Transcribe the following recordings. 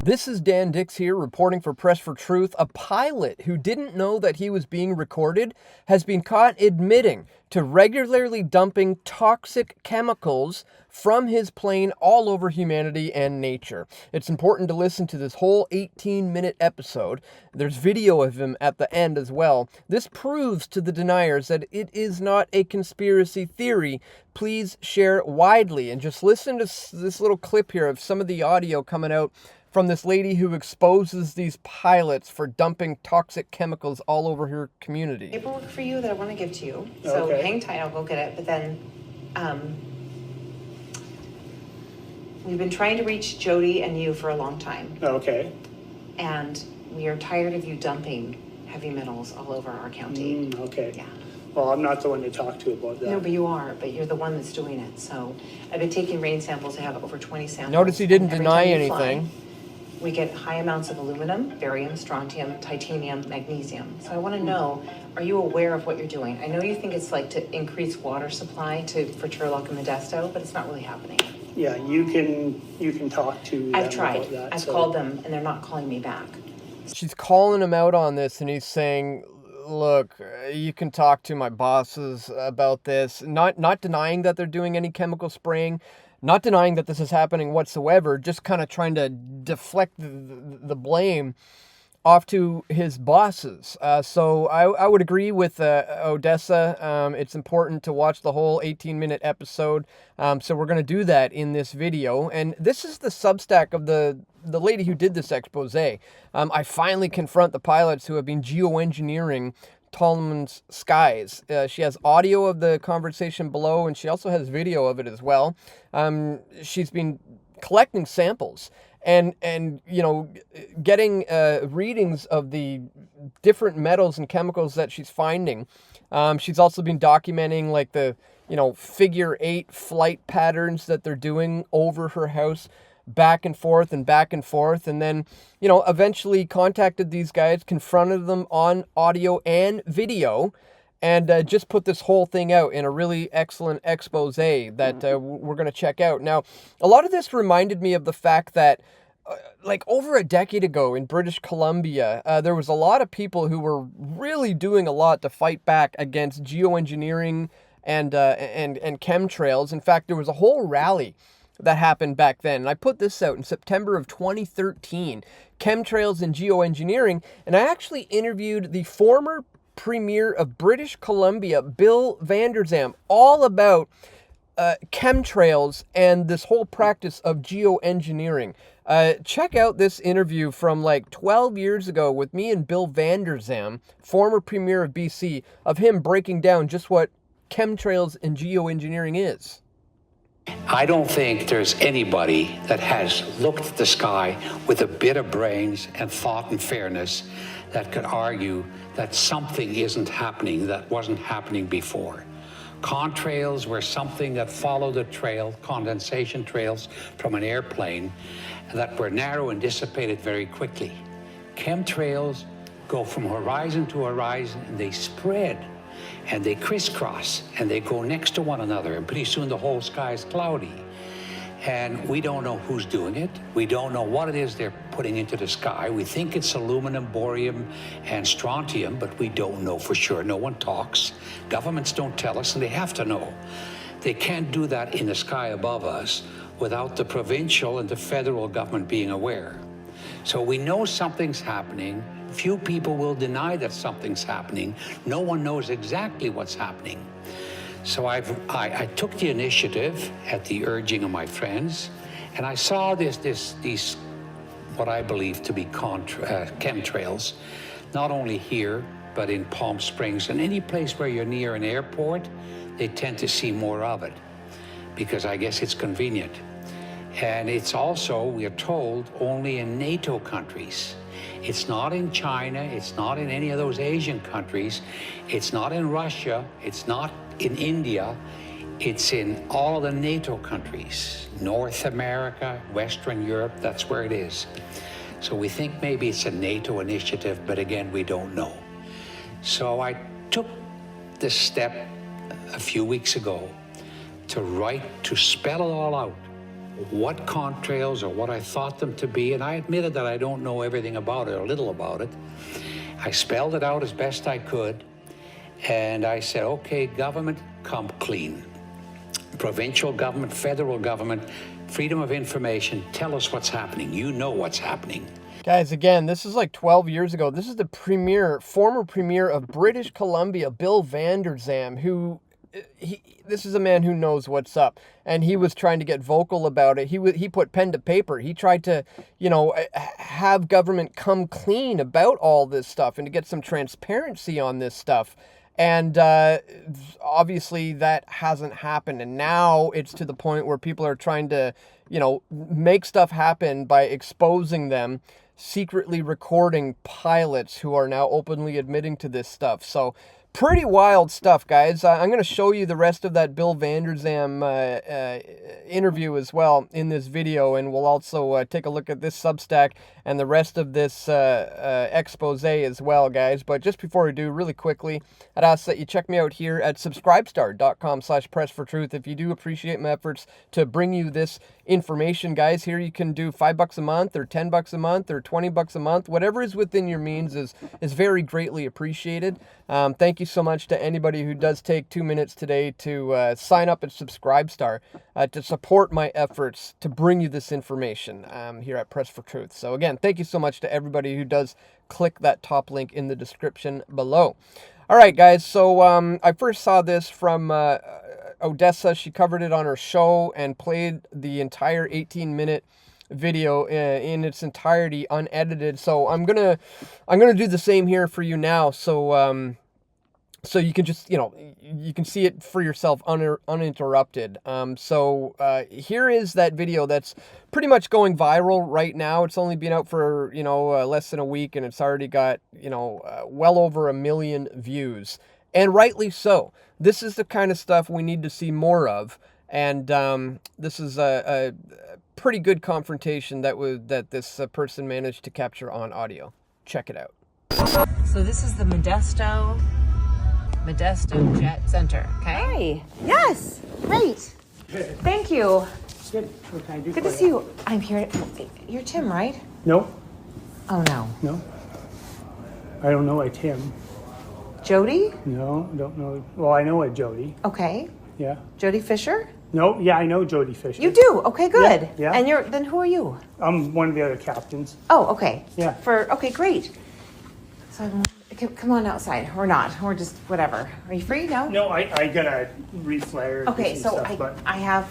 This is Dan Dicks here, reporting for Press for Truth. A pilot who didn't know that he was being recorded has been caught admitting to regularly dumping toxic chemicals from his plane all over humanity and nature. It's important to listen to this whole 18-minute episode. There's video of him at the end as well. This proves to the deniers that it is not a conspiracy theory. Please share widely and just listen to this little clip here of some of the audio coming out from this lady who exposes these pilots for dumping toxic chemicals all over her community. Paperwork for you that I want to give to you. So hang tight, I'll go get it. But then we've been trying to reach Jody and you for a long time. Okay. And we are tired of you dumping heavy metals all over our county. Okay. Yeah. Well, I'm not the one to talk to about that. No, but you are. But you're the one that's doing it. So I've been taking rain samples. I have over 20 samples. Notice he didn't Every deny time you fly, anything. we get high amounts of aluminum, barium, strontium, titanium, magnesium. So I want to know, are you aware of what you're doing? I know you think it's like to increase water supply for Turlock and Modesto, but it's not really happening. Yeah, you can talk to I've them tried. about that. I've called them, and they're not calling me back. She's calling him out on this, and he's saying, look, you can talk to my bosses about this. Not denying that they're doing any chemical spraying, not denying that this is happening whatsoever, just kind of trying to deflect the blame off to his bosses. So I would agree with Odessa. It's important to watch the whole 18-minute episode. So we're going to do that in this video. And this is the Substack of the lady who did this expose. I finally confront the pilots who have been geoengineering Tolman's skies. She has audio of the conversation below, and she also has video of it as well. She's been collecting samples and you know, getting readings of the different metals and chemicals that she's finding. She's also been documenting like the, you know, figure 8 flight patterns that they're doing over her house, back and forth, and then, you know, eventually contacted these guys, confronted them on audio and video, and just put this whole thing out in a really excellent expose that we're going to check out. Now, a lot of this reminded me of the fact that like over a decade ago in British Columbia, there was a lot of people who were really doing a lot to fight back against geoengineering and chemtrails. In fact, there was a whole rally that happened back then. And I put this out in September of 2013, Chemtrails and Geoengineering, and I actually interviewed the former Premier of British Columbia, Bill Vander, all about chemtrails and this whole practice of geoengineering. Check out this interview from like 12 years ago with me and Bill Vander, former Premier of BC, of him breaking down just what chemtrails and geoengineering is. I don't think there's anybody that has looked at the sky with a bit of brains and thought and fairness that could argue that something isn't happening that wasn't happening before. Contrails were something that followed a trail, condensation trails from an airplane that were narrow and dissipated very quickly. Chemtrails go from horizon to horizon and they spread and they crisscross and they go next to one another, and pretty soon the whole sky is cloudy. And we don't know who's doing it. We don't know what it is they're putting into the sky. We think it's aluminum, barium, and strontium, but we don't know for sure. No one talks. Governments don't tell us, and they have to know. They can't do that in the sky above us without the provincial and the federal government being aware. So we know something's happening. Few people will deny that something's happening. No one knows exactly what's happening. So I took the initiative at the urging of my friends, and I saw these what I believe to be chemtrails, not only here, but in Palm Springs and any place where you're near an airport. They tend to see more of it because I guess it's convenient. And it's also, we are told, only in NATO countries. It's not in China, it's not in any of those Asian countries, it's not in Russia, it's not in India, it's in all of the NATO countries. North America, Western Europe, that's where it is. So we think maybe it's a NATO initiative, but again, we don't know. So I took this step a few weeks ago to spell it all out what contrails or what I thought them to be, and I admitted that I don't know everything about it or little about it. I spelled it out as best I could, and I said, okay, government, come clean. Provincial government, federal government, freedom of information, tell us what's happening. You know what's happening. Guys, again, this is like 12 years ago. This is the former premier of British Columbia, Bill Vander, who, this is a man who knows what's up. And he was trying to get vocal about it. He put pen to paper. He tried to, have government come clean about all this stuff and to get some transparency on this stuff. And obviously that hasn't happened. And now it's to the point where people are trying to, make stuff happen by exposing them, secretly recording pilots who are now openly admitting to this stuff. So pretty wild stuff, guys. I'm going to show you the rest of that Bill Vander interview as well in this video, and we'll also take a look at this Substack and the rest of this expose as well, guys. But just before we do, really quickly, I'd ask that you check me out here at subscribestar.com/pressfortruth if you do appreciate my efforts to bring you this information, guys. Here you can do $5 a month or $10 a month or $20 a month. Whatever is within your means is very greatly appreciated. Thank you so much to anybody who does take 2 minutes today to sign up at Subscribestar to support my efforts to bring you this information here at Press for Truth. So again, thank you so much to everybody who does click that top link in the description below. All right, guys, so I first saw this from Odessa. She covered it on her show and played the entire 18-minute video in its entirety, unedited. So I'm gonna do the same here for you now. So so you can just you can see it for yourself uninterrupted. So here is that video that's pretty much going viral right now. It's only been out for less than a week, and it's already got well over 1 million views, and rightly so. This is the kind of stuff we need to see more of, and this is a pretty good confrontation that this person managed to capture on audio. Check it out. So this is the Modesto Jet Center, okay? Hi. Yes. Great. Thank you. Good. What can I do Good for to see you. I'm here. You're Tim, right? No, Oh, no. no. I don't know a Tim. Jody? No, don't know. Well, I know a Jody. Okay. Yeah. Jody Fisher? No, yeah, I know Jody Fisher. You do? Okay, good. Yeah. And then who are you? I'm one of the other captains. Oh, okay. Yeah. Okay, great. So come on outside. We're not. We're just whatever. Are you free? No? No, I gotta reflare Okay, and so stuff, but I have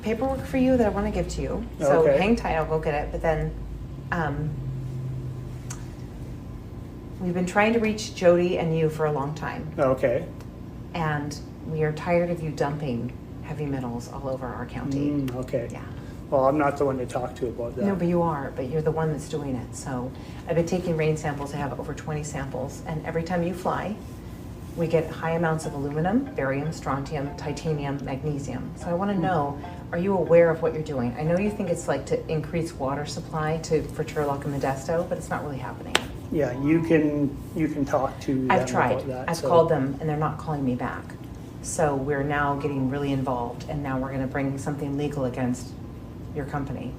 paperwork for you that I want to give to you. So Okay. hang tight, I'll go get it. But then we've been trying to reach Jody and you for a long time. okay. And we are tired of you dumping heavy metals all over our county. Okay. Yeah. Well, I'm not the one to talk to about that. No, but you are. But you're the one that's doing it. So I've been taking rain samples. I have over 20 samples. And every time you fly, we get high amounts of aluminum, barium, strontium, titanium, magnesium. So I want to know, are you aware of what you're doing? I know you think it's like to increase water supply for Turlock and Modesto, but it's not really happening. Yeah, you can talk to them I've tried. about that. I've called them, and they're not calling me back. So we're now getting really involved, and now we're going to bring something legal against your company.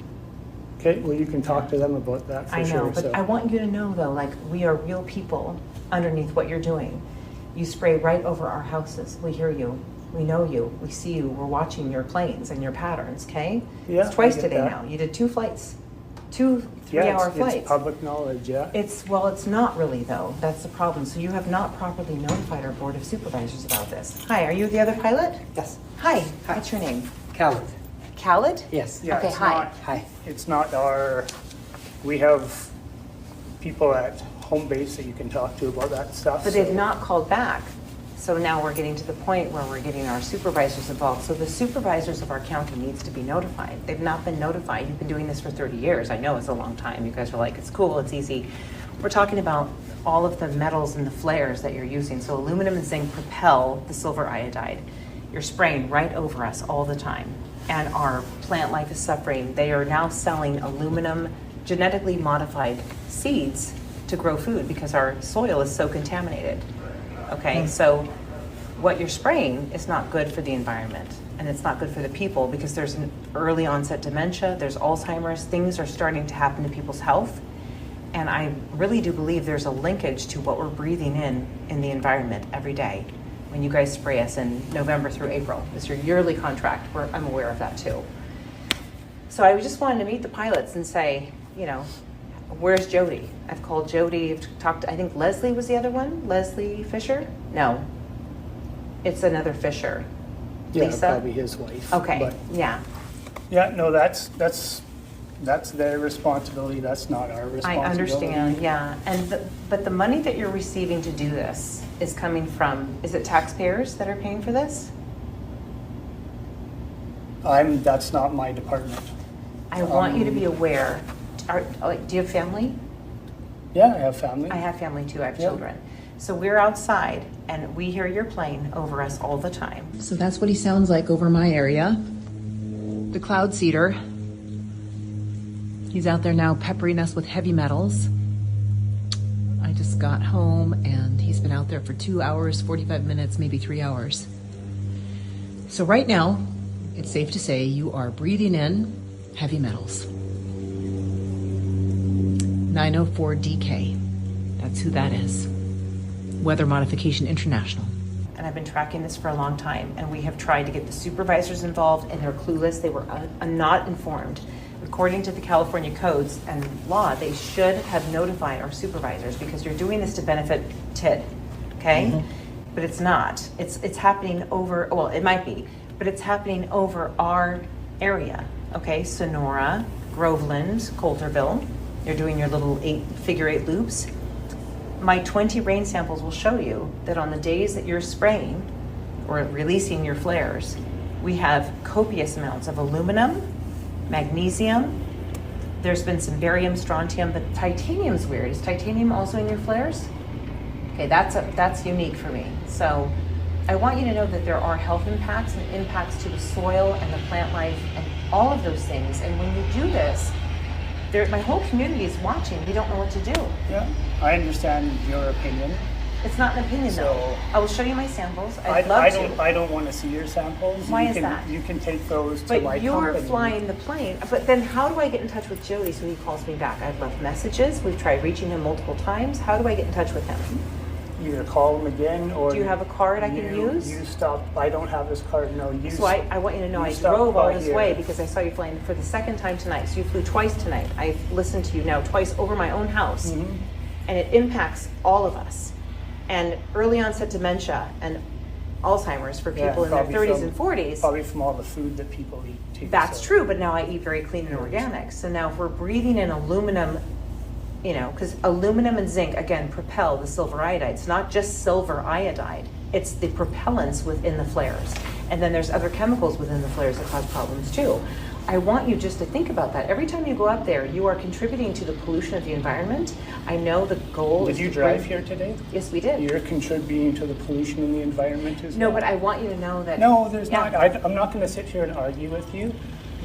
Okay, well, you can talk to them about that for I know, sure. but so. I want you to know, though, like, we are real people underneath what you're doing. You spray right over our houses. We hear you. We know you. We see you. We're watching your planes and your patterns, okay? Yeah, It's twice I get today that. now. You did 2 flights. 2 Yeah, 3-hour it's flights. public knowledge, yeah. It's not really, though. That's the problem. So you have not properly notified our board of supervisors about this. Hi, are you the other pilot? Yes. Hi. What's your name? Khaled. Khaled? Yes. Yeah, Okay, it's hi. not- Hi. It's not we have people at home base that you can talk to about that stuff. But so- they've not called back. So now we're getting to the point where we're getting our supervisors involved. So the supervisors of our county needs to be notified. They've not been notified. You've been doing this for 30 years. I know it's a long time. You guys are like, it's cool, it's easy. We're talking about all of the metals and the flares that you're using. So aluminum and zinc propel the silver iodide. You're spraying right over us all the time. And our plant life is suffering. They are now selling aluminum, genetically modified seeds to grow food because our soil is so contaminated. Okay, so what you're spraying is not good for the environment. and it's not good for the people because there's an early onset dementia, there's Alzheimer's, things are starting to happen to people's health. And I really do believe there's a linkage to what we're breathing in the environment every day. When you guys spray us in November through April, it's your yearly contract, I'm aware of that too. So I just wanted to meet the pilots and say, you know, where's Jody? I've called Jody, I've talked to, I think Leslie was the other one, Leslie Fisher? No, it's another Fisher. Yeah, Lisa? probably his wife. Okay, But, yeah. yeah, no, that's their responsibility, that's not our I responsibility. understand, yeah. But the money that you're receiving to do this is coming from, is it taxpayers that are paying for this? That's not my department. I want you to be aware, do you have family? Yeah, I have family. I have family too, I have Yeah. children. So we're outside and we hear your plane over us all the time. So that's what he sounds like over my area. The cloud seeder. He's out there now peppering us with heavy metals. I just got home and he's been out there for 2 hours, 45 minutes, maybe 3 hours. So right now, it's safe to say you are breathing in heavy metals. 904 DK. That's who that is. Weather Modification International. And I've been tracking this for a long time, and we have tried to get the supervisors involved, and they're clueless. They were not informed. According to the California codes and law, they should have notified our supervisors because you're doing this to benefit TID, okay? Mm-hmm. But it's not. It's happening over, well, it might be, but it's happening over our area, okay? Sonora, Groveland, Coulterville. You're doing your little figure eight loops. My 20 rain samples will show you that on the days that you're spraying or releasing your flares, we have copious amounts of aluminum, magnesium. There's been some barium, strontium, but titanium's weird. Is titanium also in your flares? Okay, that's unique for me. So I want you to know that there are health impacts and impacts to the soil and the plant life and all of those things. And when you do this, my whole community is watching. We don't know what to do. Yeah, I understand your opinion. It's not an opinion, So- though. I will show you my samples. I I'd love to. I don't want to see your samples. Why You is can- that? You can take those to But my you're company. flying the plane. But then how do I get in touch with Jody so he calls me back? I've left messages. We've tried reaching him multiple times. How do I get in touch with him? Either call them again or. Do you have a card I can use? You stop. I don't have this card. No, you. So I want you to know you I stop drove all by this here. way because I saw you flying for the second time tonight. So you flew twice tonight. I've listened to you now twice over my own house. Mm-hmm. And it impacts all of us. And early onset dementia and Alzheimer's for Yeah, people in their probably 30s from- and 40s. Probably from all the food that people eat too. That's so. true, but now I eat very clean and organic. So now if we're breathing in aluminum, you know, because aluminum and zinc, again, propel the silver iodide. It's not just silver iodide. It's the propellants within the flares. And then there's other chemicals within the flares that cause problems too. I want you just to think about that. Every time you go up there, you are contributing to the pollution of the environment. I know the goal is Did you to drive bring- here today? Yes, we did. You're contributing to the pollution in the environment as No, well. but I want you to know that. No, there's Yeah. not. I'm not going to sit here and argue with you.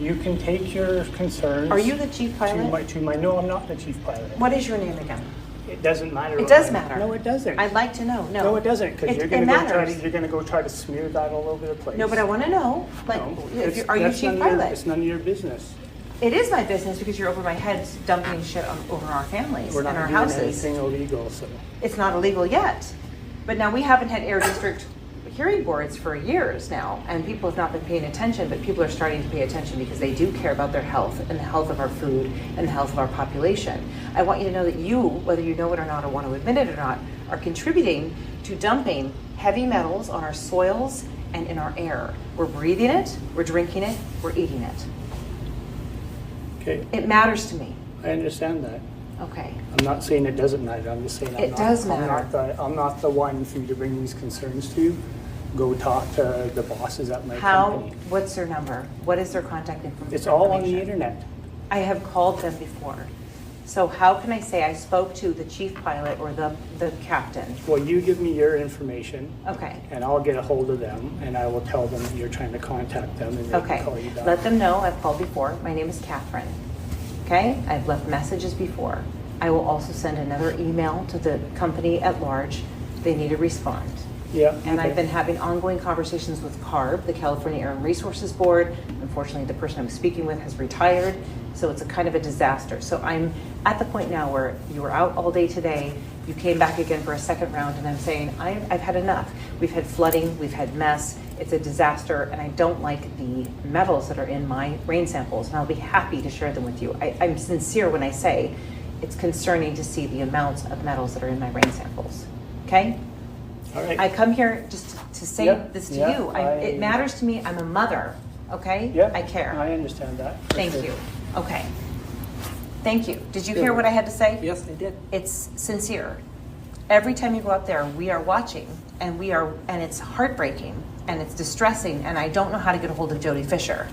You can take your concerns. Are you the chief pilot? To my. No, I'm not the chief pilot. What is your name again? It doesn't matter. It what does my- matter. No, it doesn't. I'd like to know. No. No, it doesn't, because you're It going matters. to go try to smear that all over the place. No, but I want to know, like, No, are you that's chief none of your- pilot? It's none of your business. It is my business because you're over my head dumping shit over our families We're and not our doing houses. anything illegal, so. It's not illegal yet. But now we haven't had air district hearing boards for years now, and people have not been paying attention, but people are starting to pay attention because they do care about their health and the health of our food and the health of our population. I want you to know that you, whether you know it or not or want to admit it or not, are contributing to dumping heavy metals on our soils and in our air. We're breathing it, we're drinking it, we're eating it. Okay, It matters to me. I understand that. Okay. I'm not saying it doesn't matter. I'm just saying It does matter. I'm not the one for you to bring these concerns to. Go talk to the bosses at my How, company. what's their number? What is their contact information? It's all on the internet. I have called them before. So how can I say I spoke to the chief pilot or the captain? Well, you give me your information. Okay. And I'll get a hold of them, and I will tell them that you're trying to contact them, and they Okay. can call you back. Let them know I've called before. My name is Catherine. Okay? I've left messages before. I will also send another email to the company at large. They need to respond. Yeah. And okay. I've been having ongoing conversations with CARB, the California Air and Resources Board. Unfortunately, the person I'm speaking with has retired, so it's a kind of a disaster. So I'm at the point now where you were out all day today, you came back again for a second round, and I'm saying, I've had enough. We've had flooding, we've had mess, it's a disaster, and I don't like the metals that are in my rain samples, and I'll be happy to share them with you. I'm sincere when I say it's concerning to see the amounts of metals that are in my rain samples, okay? All right. I come here just to say Yeah, this to yeah, you. It matters to me. I'm a mother, okay? Yeah, I care. I understand that. for Thank sure. you. Okay. Thank you. Did you hear what I had to say? Yes, I did. It's sincere. Every time you go out there, we are watching, and it's heartbreaking, and it's distressing, and I don't know how to get a hold of Jody Fisher.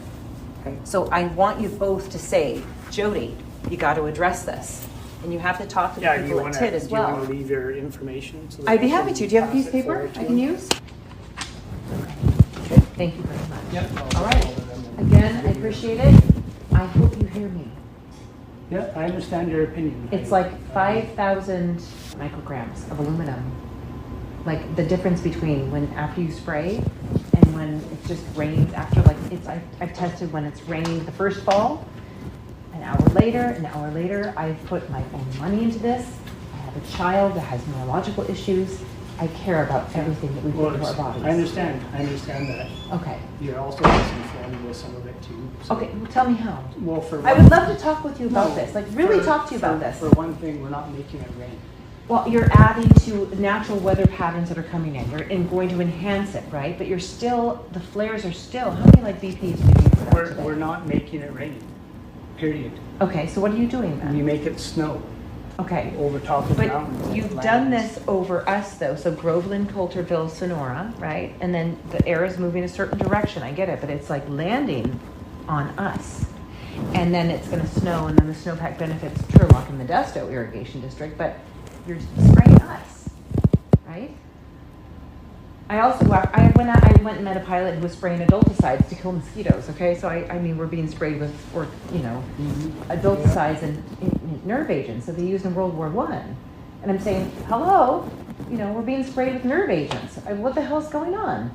Okay. So I want you both to say, Jody, you got to address this, and you have to talk to the Yeah, do you people want at to, TID as do you want well. to leave your information? So that I'd be we happy can to. Do you have a pass piece of it paper forward to I can them? use? Thank you very much. Yep. All right. Again, I appreciate it. I hope you hear me. Yeah, I understand your opinion. It's like 5,000 micrograms of aluminum. Like the difference between when after you spray and when it just rains after, like I've tested when it's rained the first fall, an hour later, I've put my own money into this. I have a child that has neurological issues. I care about everything that we put into our bodies. I understand that. Okay. You're also misinformed with some of it too. So. Okay, well, tell me how. Well, for I one, would love to talk with you about no, this, like really for- talk to you about for- this. For one thing, we're not making it rain. Well, you're adding to natural weather patterns that are coming in. You're going to enhance it, right? But you're still, the flares are still, how many like BPs did you put out today? We're not making it rain. Period. Okay, so what are you doing We then? make it snow Okay, over top of but mountains. you've lands. done this over us though, so Groveland, Coulterville, Sonora, right? And then the air is moving a certain direction, I get it, but it's like landing on us. And then it's gonna snow, and then the snowpack benefits Turlock and Modesto Irrigation District, but you're spraying us, right? I also, I went and met a pilot who was spraying adulticides to kill mosquitoes, okay? So I mean, we're being sprayed with, adulticides and nerve agents that they used in World War I. And I'm saying, hello, we're being sprayed with nerve agents. What the hell's going on?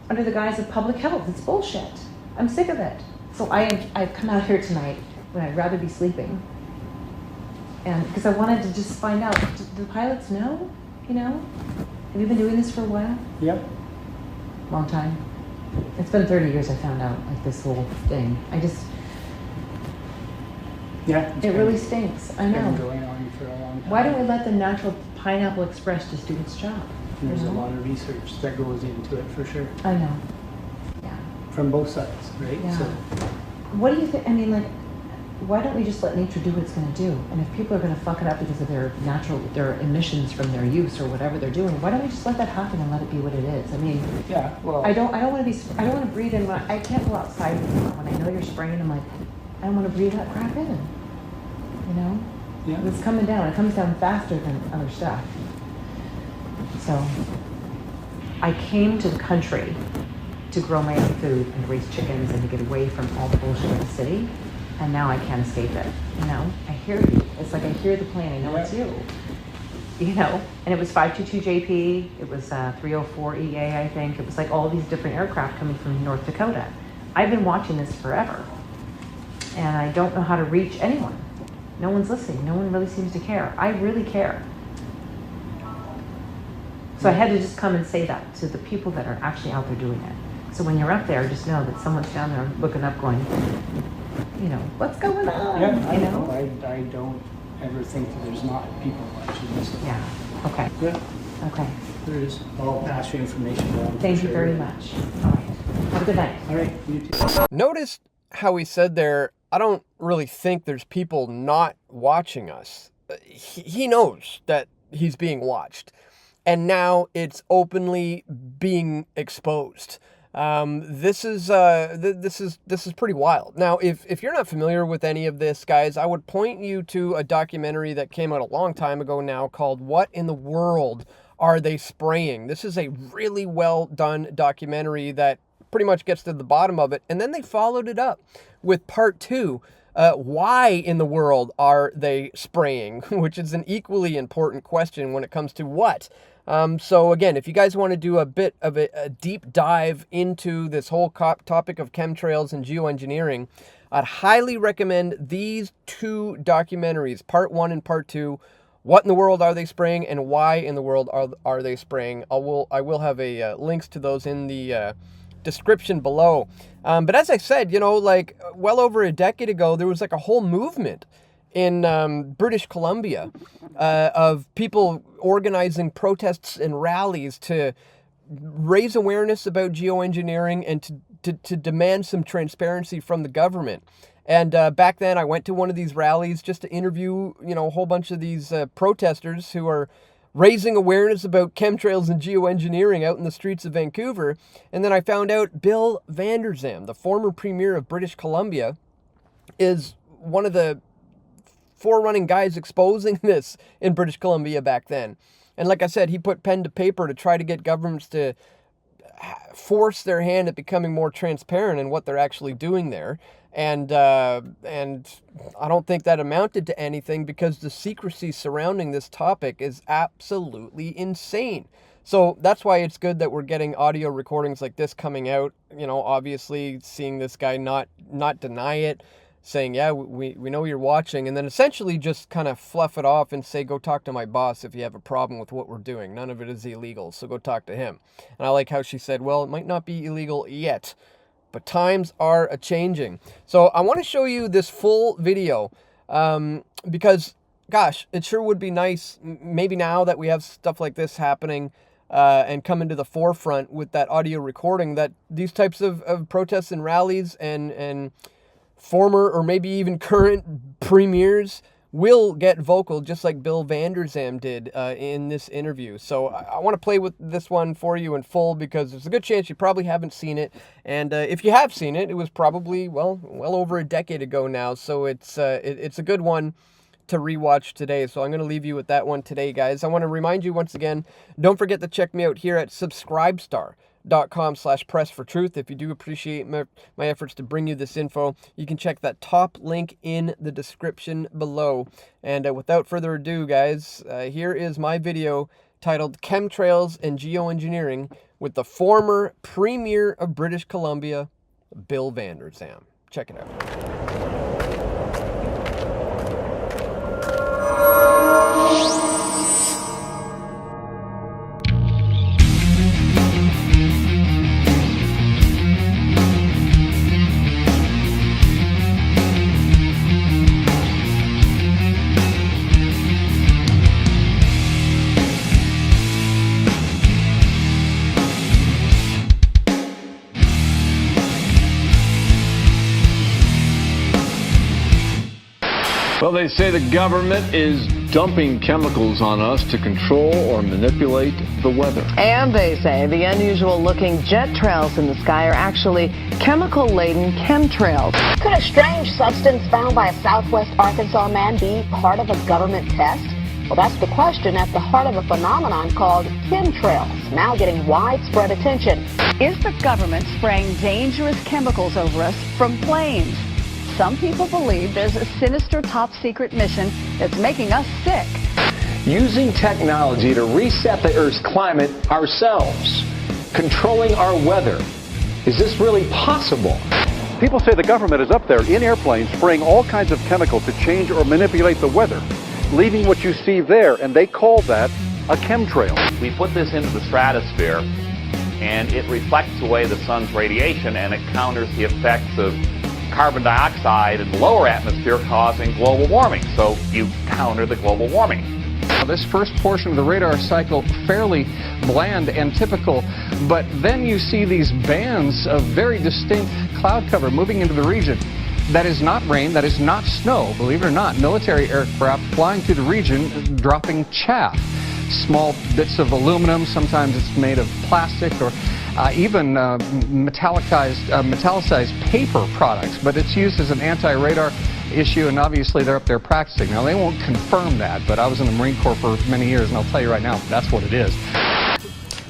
Under the guise of public health, it's bullshit. I'm sick of it. So I've come out here tonight when I'd rather be sleeping. And because I wanted to just find out, do the pilots know? Have you been doing this for a while? Yep. Long time. It's been 30 years I found out, like, this whole thing. Yeah. It really stinks. I Been know. going on for a long time. Why don't we let the natural pineapple express just do its job? There's you a know? lot of research that goes into it for sure, I know. Yeah. from both sides, right? Yeah. So, What do you think? I mean, like, why don't we just let nature do what it's going to do? And if people are going to fuck it up because of their emissions from their use or whatever they're doing, why don't we just let that happen and let it be what it is? I mean, yeah. Well, I don't want to breathe in. I can't go outside when I know you're spraying. I'm like, I don't want to breathe that crap in. Yeah. It's coming down. It comes down faster than other stuff. So, I came to the country to grow my own food and raise chickens and to get away from all the bullshit of the city. And now I can't escape it. I hear you. It's like I hear the plane. I know it's you. And it was 522JP. It was 304 EA, I think. It was like all these different aircraft coming from North Dakota. I've been watching this forever. And I don't know how to reach anyone. No one's listening. No one really seems to care. I really care. So I had to just come and say that to the people that are actually out there doing it. So when you're up there, just know that someone's down there looking up going, what's going on? yeah. I know. I don't ever think that there's not people watching this. Yeah. Okay. Yeah, Okay. there is. I'll pass your information on. Thank for you sure. very much. All right. Have a good night. All right. You too. Notice how he said there, I don't really think there's people not watching us. He knows that he's being watched. And now it's openly being exposed. This is pretty wild. Now, if you're not familiar with any of this, guys, I would point you to a documentary that came out a long time ago now called "What in the World Are They Spraying?" This is a really well done documentary that pretty much gets to the bottom of it, and then they followed it up with part 2. Why in the world are they spraying? Which is an equally important question when it comes to what So again, if you guys want to do a bit of a deep dive into this whole topic of chemtrails and geoengineering, I'd highly recommend these two documentaries, part 1 and part 2. What in the world are they spraying, and why in the world are they spraying? I will have a links to those in the description below. But as I said, you know, like well over a decade ago, there was like a whole movement in British Columbia of people organizing protests and rallies to raise awareness about geoengineering and to demand some transparency from the government. And back then I went to one of these rallies just to interview, you know, a whole bunch of these protesters who are raising awareness about chemtrails and geoengineering out in the streets of Vancouver. And then I found out Bill Vander, the former Premier of British Columbia, is one of the forerunning guys exposing this in British Columbia back then. And like I said, he put pen to paper to try to get governments to force their hand at becoming more transparent in what they're actually doing there. And I don't think that amounted to anything, because the secrecy surrounding this topic is absolutely insane. So that's why it's good that we're getting audio recordings like this coming out. You know, obviously seeing this guy not deny it, saying, yeah, we know you're watching, and then essentially just kind of fluff it off and say, go talk to my boss if you have a problem with what we're doing. None of it is illegal, so go talk to him. And I like how she said, well, it might not be illegal yet, but times are a-changing. So I want to show you this full video because, gosh, it sure would be nice, maybe now that we have stuff like this happening and coming to the forefront with that audio recording, that these types of protests and rallies and former or maybe even current premiers will get vocal, just like Bill Vander did in this interview. So I want to play with this one for you in full, because there's a good chance you probably haven't seen it. And if you have seen it, it was probably, well over a decade ago now. So it's a good one to rewatch today. So I'm going to leave you with that one today, guys. I want to remind you once again, don't forget to check me out here at subscribestar.com/pressfortruth. If you do appreciate my efforts to bring you this info, you can check that top link in the description below. And without further ado, guys, here is my video titled Chemtrails and Geoengineering with the former Premier of British Columbia, Bill Vander. Check it out. Well, they say the government is dumping chemicals on us to control or manipulate the weather. And they say the unusual-looking jet trails in the sky are actually chemical-laden chemtrails. Could a strange substance found by a Southwest Arkansas man be part of a government test? Well, that's the question at the heart of a phenomenon called chemtrails, now getting widespread attention. Is the government spraying dangerous chemicals over us from planes? Some people believe there's a sinister top-secret mission that's making us sick. Using technology to reset the Earth's climate ourselves, controlling our weather. Is this really possible? People say the government is up there in airplanes spraying all kinds of chemicals to change or manipulate the weather, leaving what you see there, and they call that a chemtrail. We put this into the stratosphere, and it reflects away the sun's radiation, and it counters the effects of carbon dioxide in the lower atmosphere causing global warming. So you counter the global warming. Now, this first portion of the radar cycle fairly bland and typical, but then you see these bands of very distinct cloud cover moving into the region. That is not rain, that is not snow, believe it or not. Military aircraft flying through the region, dropping chaff. Small bits of aluminum, sometimes it's made of plastic, or even metallicized paper products, but it's used as an anti-radar issue, and obviously they're up there practicing. Now, they won't confirm that, but I was in the Marine Corps for many years, and I'll tell you right now, that's what it is.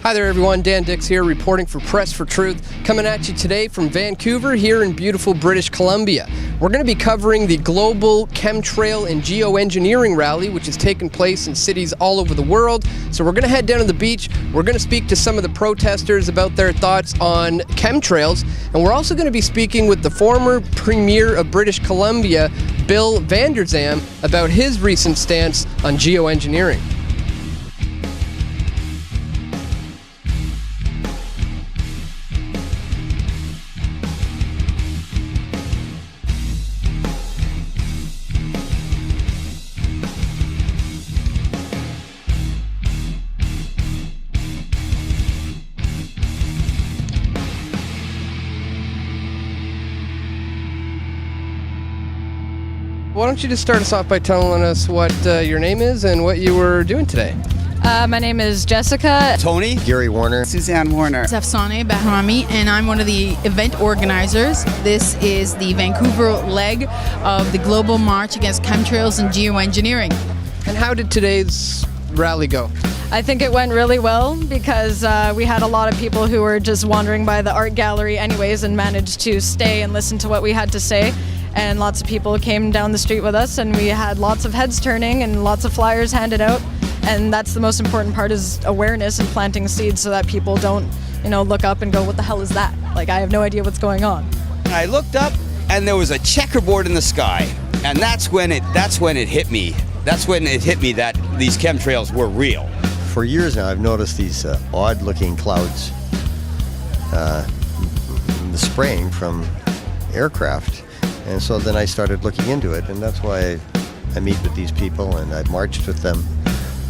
Hi there everyone, Dan Dicks here reporting for Press for Truth, coming at you today from Vancouver here in beautiful British Columbia. We're going to be covering the global chemtrail and geoengineering rally, which is taking place in cities all over the world. So we're going to head down to the beach, we're going to speak to some of the protesters about their thoughts on chemtrails, and we're also going to be speaking with the former Premier of British Columbia, Bill Vander, about his recent stance on geoengineering. Why don't you just start us off by telling us what your name is and what you were doing today? My name is Jessica. Tony. Gary Warner. Suzanne Warner. Zafsane Bahrami, and I'm one of the event organizers. This is the Vancouver leg of the Global March Against Chemtrails and Geoengineering. And how did today's rally go? I think it went really well because we had a lot of people who were just wandering by the art gallery anyways and managed to stay and listen to what we had to say. And lots of people came down the street with us, and we had lots of heads turning and lots of flyers handed out. And that's the most important part, is awareness and planting seeds so that people don't, look up and go, what the hell is that? Like, I have no idea what's going on. I looked up and there was a checkerboard in the sky, and that's when it hit me. That's when it hit me that these chemtrails were real. For years now, I've noticed these odd-looking clouds spraying from aircraft. And so then I started looking into it, and that's why I meet with these people and I've marched with them,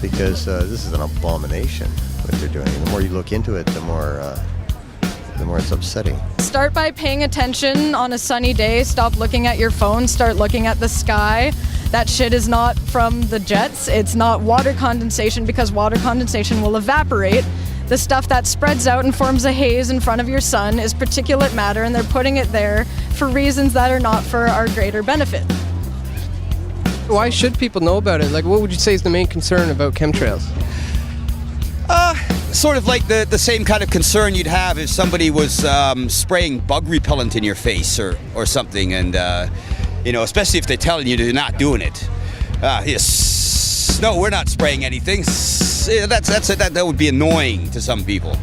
because this is an abomination what they're doing. And the more you look into it, the more it's upsetting. Start by paying attention on a sunny day. Stop looking at your phone. Start looking at the sky. That shit is not from the jets. It's not water condensation, because water condensation will evaporate. The stuff that spreads out and forms a haze in front of your sun is particulate matter, and they're putting it there for reasons that are not for our greater benefit. Why should people know about it? Like, what would you say is the main concern about chemtrails? Sort of like the same kind of concern you'd have if somebody was spraying bug repellent in your face or something, and especially if they're telling you they're not doing it. Yes, no, we're not spraying anything. That would be annoying to some people.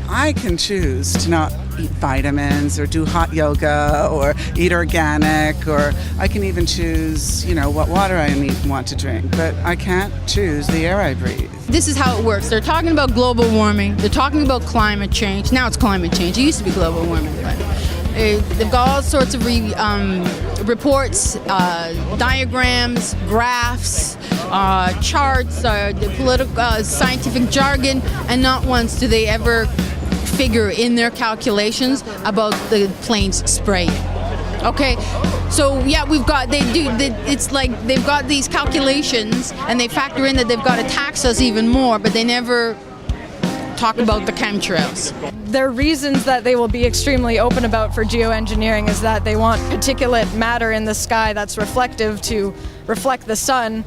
I can choose to not eat vitamins or do hot yoga or eat organic, or I can even choose, what water I want to drink, but I can't choose the air I breathe. This is how it works. They're talking about global warming. They're talking about climate change. Now it's climate change. It used to be global warming, but they've got all sorts of reports, diagrams, graphs, charts, the political, scientific jargon, and not once do they ever figure in their calculations about the planes spraying. Okay, so yeah, it's like they've got these calculations and they factor in that they've got to tax us even more, but they never talk about the chemtrails. Their reasons that they will be extremely open about for geoengineering is that they want particulate matter in the sky that's reflective to reflect the sun.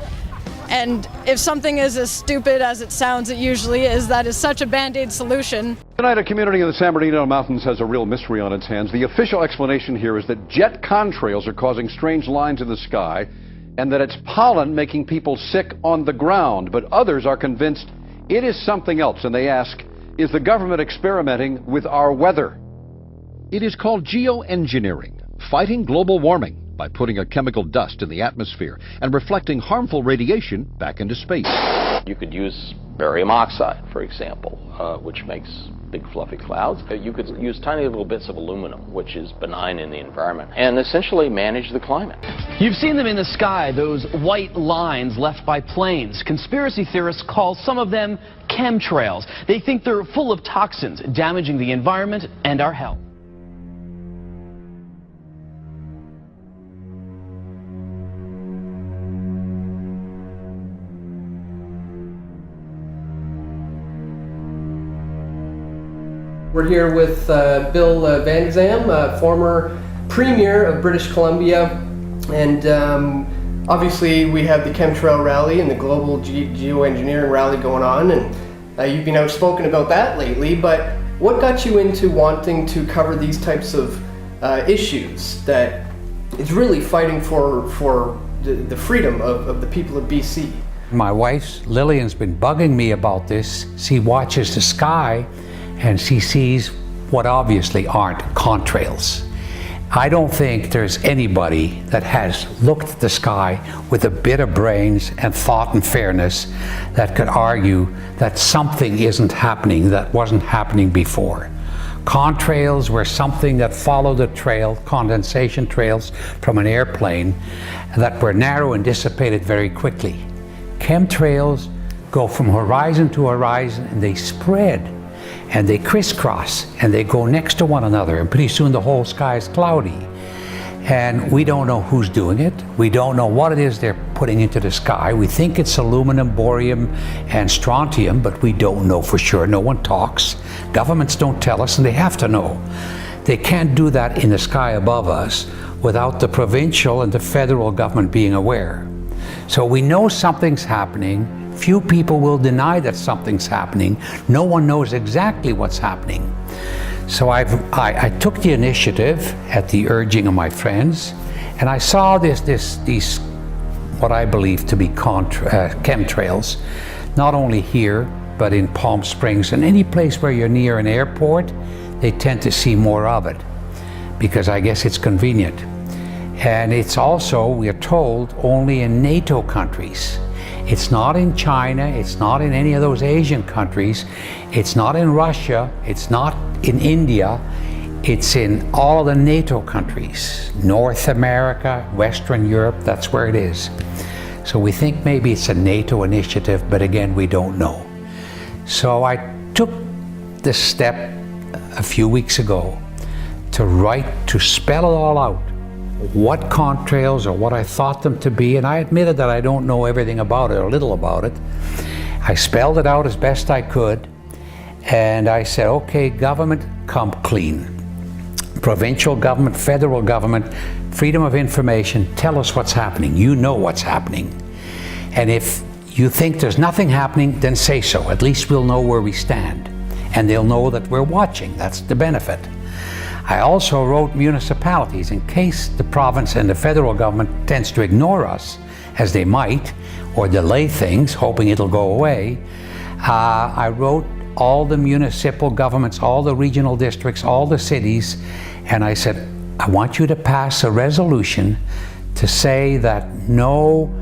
And if something is as stupid as it sounds it usually is, that is such a band-aid solution. Tonight, a community in the San Bernardino Mountains has a real mystery on its hands. The official explanation here is that jet contrails are causing strange lines in the sky, and that it's pollen making people sick on the ground. But others are convinced it is something else, and they ask, is the government experimenting with our weather? It is called geoengineering, fighting global warming by putting a chemical dust in the atmosphere and reflecting harmful radiation back into space. You could use barium oxide, for example, which makes big fluffy clouds. You could use tiny little bits of aluminum, which is benign in the environment, and essentially manage the climate. You've seen them in the sky, those white lines left by planes. Conspiracy theorists call some of them chemtrails. They think they're full of toxins, damaging the environment and our health. We're here with Bill Vander, former Premier of British Columbia, and obviously we have the chemtrail rally and the global geoengineering rally going on, and You've been outspoken about that lately, but what got you into wanting to cover these types of issues that is really fighting for the freedom of the people of BC? My wife, Lillian's been bugging me about this. She watches the sky and she sees what obviously aren't contrails. I don't think there's anybody that has looked at the sky with a bit of brains and thought and fairness that could argue that something isn't happening that wasn't happening before. Contrails were something that followed a trail, condensation trails from an airplane, that were narrow and dissipated very quickly. Chemtrails go from horizon to horizon and they spread and they crisscross and they go next to one another, and pretty soon the whole sky is cloudy. And we don't know who's doing it. We don't know what it is they're putting into the sky. We think it's aluminum, borium, and strontium, but we don't know for sure. No one talks. Governments don't tell us, and they have to know. They can't do that in the sky above us without the provincial and the federal government being aware. So we know something's happening. Few people will deny that something's happening. No one knows exactly what's happening. So I took the initiative at the urging of my friends, and I saw these what I believe to be chemtrails, not only here, but in Palm Springs and any place where you're near an airport. They tend to see more of it because I guess it's convenient. And it's also, we are told, only in NATO countries. It's not in China, it's not in any of those Asian countries, it's not in Russia, it's not in India, it's in all of the NATO countries. North America, Western Europe, that's where it is. So we think maybe it's a NATO initiative, but again, we don't know. So I took this step a few weeks ago to spell it all out. What contrails or what I thought them to be, and I admitted that I don't know everything about it or little about it. I spelled it out as best I could, and I said, okay, government, come clean. Provincial government, federal government, freedom of information, tell us what's happening. You know what's happening. And if you think there's nothing happening, then say so. At least we'll know where we stand. And they'll know that we're watching. That's the benefit. I also wrote municipalities in case the province and the federal government tends to ignore us, as they might, or delay things, hoping it'll go away. I wrote all the municipal governments, all the regional districts, all the cities, and I said, I want you to pass a resolution to say that no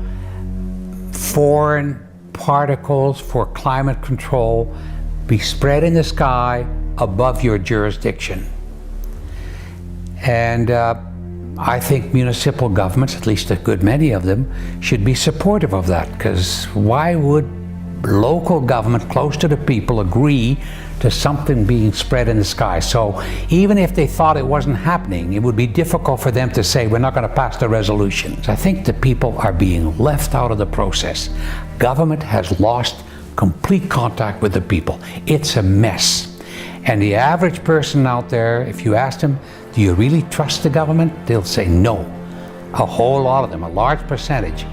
foreign particles for climate control be spread in the sky above your jurisdiction. And I think municipal governments, at least a good many of them, should be supportive of that, because why would local government close to the people agree to something being spread in the sky? So even if they thought it wasn't happening, it would be difficult for them to say, we're not going to pass the resolutions. I think the people are being left out of the process. Government has lost complete contact with the people. It's a mess. And the average person out there, if you ask them, do you really trust the government? They'll say no. A whole lot of them, a large percentage.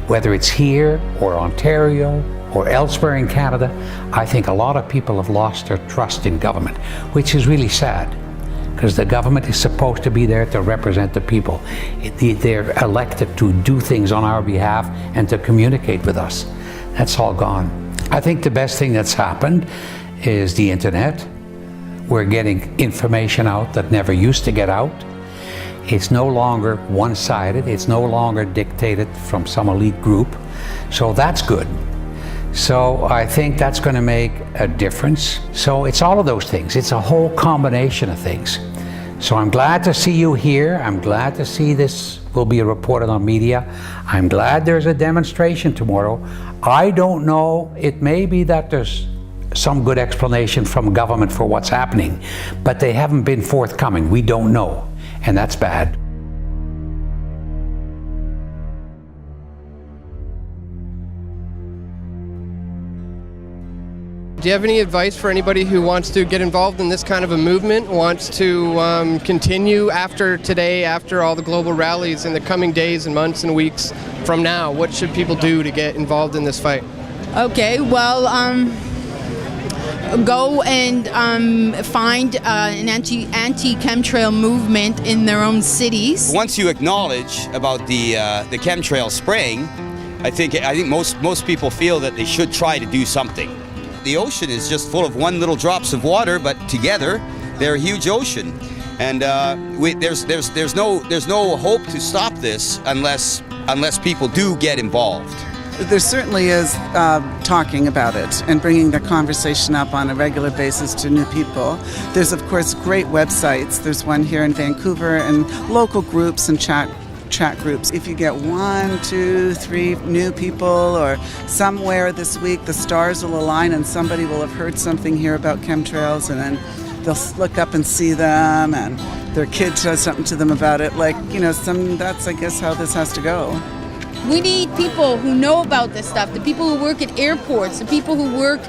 Whether it's here or Ontario or elsewhere in Canada, I think a lot of people have lost their trust in government, which is really sad, because the government is supposed to be there to represent the people. They're elected to do things on our behalf and to communicate with us. That's all gone. I think the best thing that's happened is the internet. We're getting information out that never used to get out. It's no longer one-sided. It's no longer dictated from some elite group. So that's good. So I think that's going to make a difference. So it's all of those things. It's a whole combination of things. So I'm glad to see you here. I'm glad to see this will be reported on media. I'm glad there's a demonstration tomorrow. I don't know. It may be that there's some good explanation from government for what's happening, but they haven't been forthcoming. We don't know, and that's bad. Do you have any advice for anybody who wants to get involved in this kind of a movement, wants to continue after today, after all the global rallies in the coming days and months and weeks from now? What should people do to get involved in this fight? Okay, well, go and find an anti-chemtrail movement in their own cities. Once you acknowledge about the chemtrail spraying, I think most people feel that they should try to do something. The ocean is just full of one little drops of water, but together they're a huge ocean, and there's no hope to stop this unless people do get involved. There certainly is talking about it and bringing the conversation up on a regular basis to new people. There's, of course, great websites. There's one here in Vancouver and local groups and chat groups. If you get 1, 2, 3 new people or somewhere this week, the stars will align and somebody will have heard something here about chemtrails, and then they'll look up and see them and their kid says something to them about it. That's, I guess, how this has to go. We need people who know about this stuff, the people who work at airports, the people who work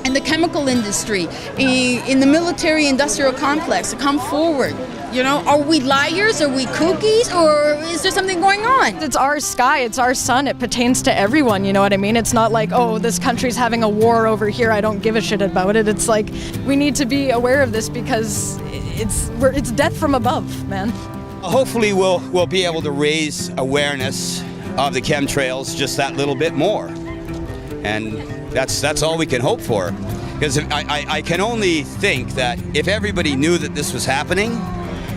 in the chemical industry, in the military-industrial complex, to come forward. Are we liars? Are we kookies? Or is there something going on? It's our sky, it's our sun, it pertains to everyone, you know what I mean? It's not like, oh, this country's having a war over here, I don't give a shit about it. It's like, we need to be aware of this because it's death from above, man. Hopefully we'll be able to raise awareness of the chemtrails just that little bit more, and that's all we can hope for. Because I can only think that if everybody knew that this was happening,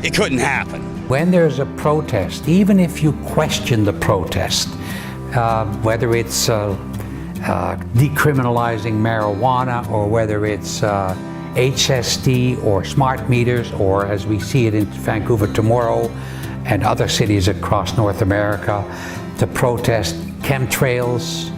it couldn't happen. When there's a protest, even if you question the protest, whether it's decriminalizing marijuana or whether it's HST or smart meters, or as we see it in Vancouver tomorrow and other cities across North America, to protest chemtrails,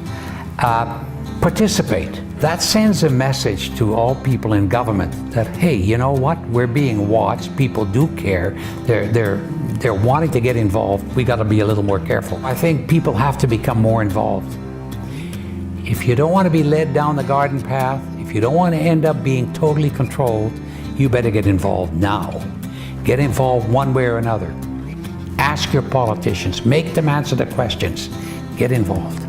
participate. That sends a message to all people in government that, hey, you know what? We're being watched. People do care. They're wanting to get involved. We got to be a little more careful. I think people have to become more involved. If you don't want to be led down the garden path, if you don't want to end up being totally controlled, you better get involved now. Get involved one way or another. Ask your politicians. Make them answer the questions. Get involved.